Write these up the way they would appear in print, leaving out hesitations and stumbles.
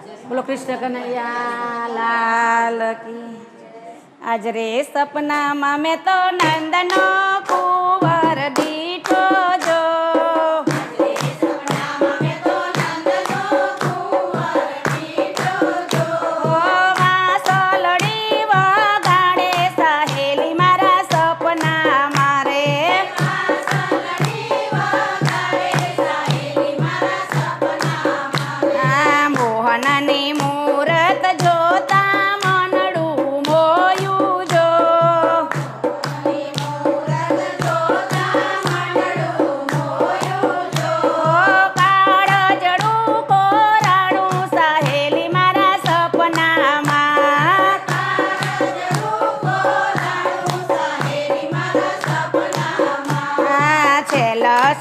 બોલો કૃષ્ણ કનૈયા લાલ કી। આજ રે સપનામાં મેં તો નંદનો કુંવર દીઠો જો।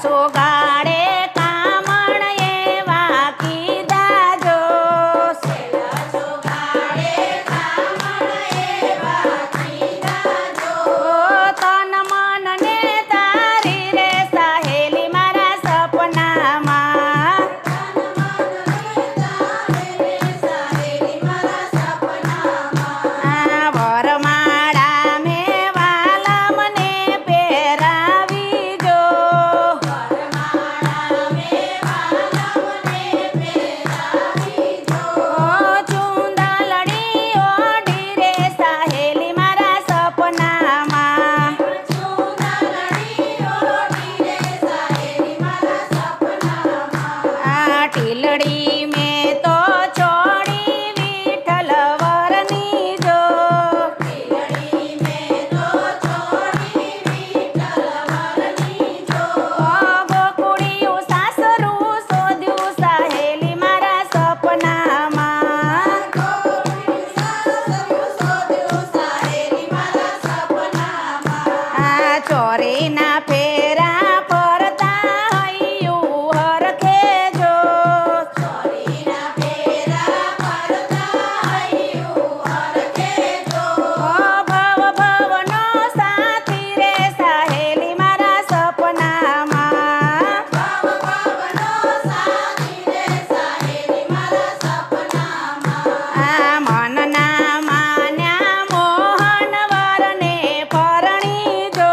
સોગાડે કામણ એવા કીધા જો। તન મન ને તારી રે સહેલી મારા સપનામાં। વરમાળા મેં વાલા મને પહેરાવી જો। ટીલડી મેં તો છોડી વિઠ્ઠલ વરની જો। ગોકુળિયું સાસરું શોધ્યું સહેલી મારા સપનામાં। ચોરીના ફેરા ફરતા હૈયું હરખે જો। ભવ ભવનો સાથી રે સહેલી મારા સપનામાં। મનના માન્યા મોહન વરને પરણી જો।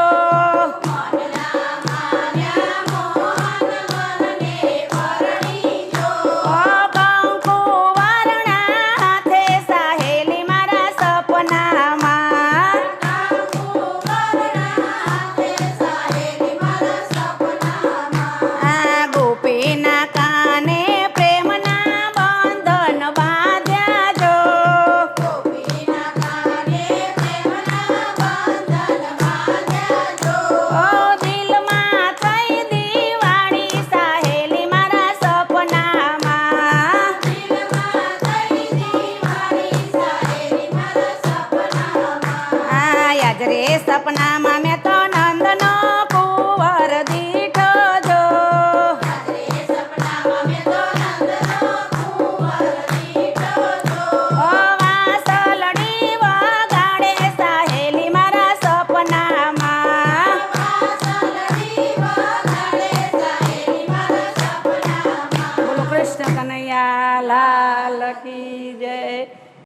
કંકુ વરણા હાથે સહેલી મારા સપનામાં। ગોપીના કાને પ્રેમના બંધન બાંધ્યા જો। દિલમાં થઈ દિવાળી સહેલી મારા સપનામાં। યાદ રે સપનામાં મેં તો